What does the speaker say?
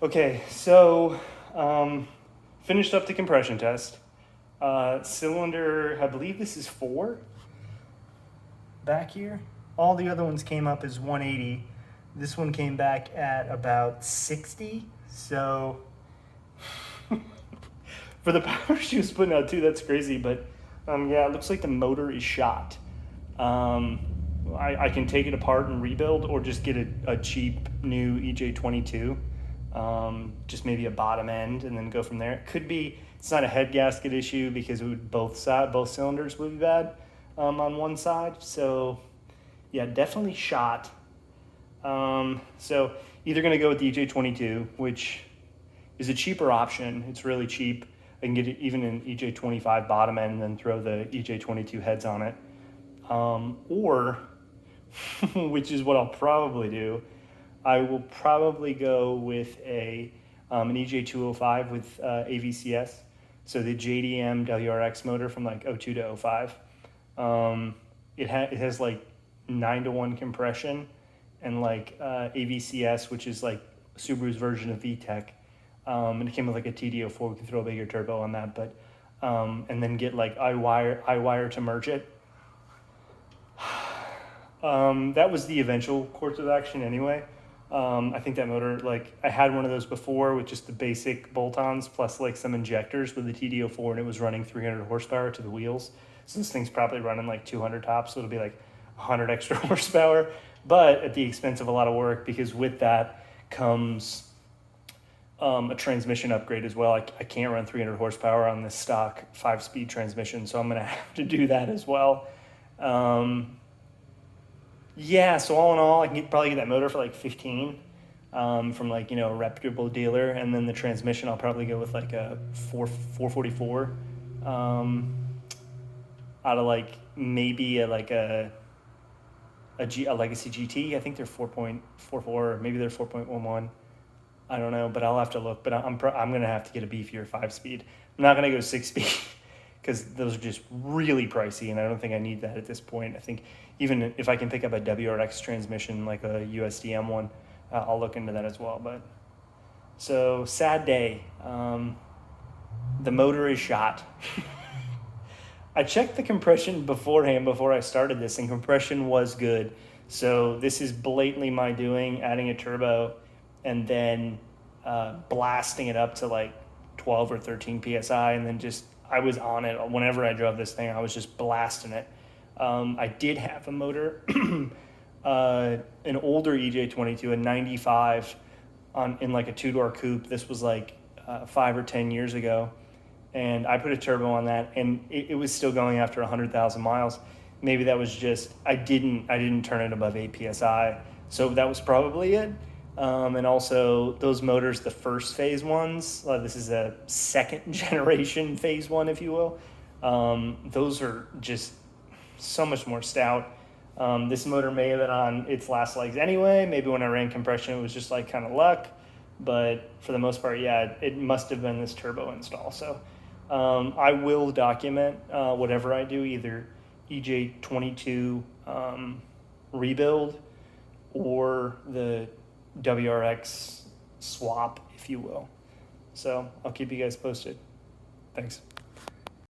Okay, so finished up the compression test. Cylinder, I believe this is 4 back here. All the other ones came up as 180. This one came back at about 60. So for the power she was putting out too, that's crazy. But yeah, it looks like the motor is shot. I can take it apart and rebuild, or just get a cheap new EJ22, just maybe a bottom end, and then go from there. It could be, it's not a head gasket issue because it would both cylinders would be bad on one side. So yeah, definitely shot. So either going to go with the EJ22, which is a cheaper option. It's really cheap. I can get it even an EJ25 bottom end and then throw the EJ22 heads on it. Or, which is what I'll probably do, I will probably go with an EJ205 with AVCS. So the JDM WRX motor from like 02 to 05. It has like 9-to-1 compression, and like AVCS, which is like Subaru's version of VTEC. And it came with like a TD04. We can throw a bigger turbo on that, but and then get like I-wire to merge it. That was the eventual course of action anyway. I think that motor, like, I had one of those before with just the basic bolt-ons plus like some injectors with the TD04, and it was running 300 horsepower to the wheels. So this thing's probably running like 200 tops, so it'll be like 100 extra horsepower, but at the expense of a lot of work, because with that comes a transmission upgrade as well. I can't run 300 horsepower on this stock 5-speed transmission, so I'm going to have to do that as well. Yeah, so all in all, I can probably get that motor for like 15 from like, a reputable dealer, and then the transmission I'll probably go with like a 444 out of like maybe a Legacy GT. I think they're 4.44, or maybe they're 4.11. I don't know, but I'll have to look. But I'm going to have to get a beefier 5-speed. I'm not going to go 6-speed because those are just really pricey, and I don't think I need that at this point. I think even if I can pick up a WRX transmission, like a USDM one, I'll look into that as well. But so, sad day. The motor is shot. I checked the compression beforehand before I started this, and compression was good. So this is blatantly my doing, adding a turbo and then blasting it up to like 12 or 13 PSI, and then I was on it. Whenever I drove this thing, I was just blasting it. I did have a motor, an older EJ22, a 95 in like a 2-door coupe. This was like 5 or 10 years ago. And I put a turbo on that, and it was still going after 100,000 miles. Maybe that was just, I didn't turn it above 8 PSI. So that was probably it. And also those motors, the first phase ones, this is a second generation phase one, if you will. Those are just so much more stout. This motor may have been on its last legs anyway. Maybe when I ran compression, it was just like kind of luck. But for the most part, yeah, it must have been this turbo install. So I will document whatever I do, either EJ22 rebuild or the WRX swap, if you will. So I'll keep you guys posted. Thanks.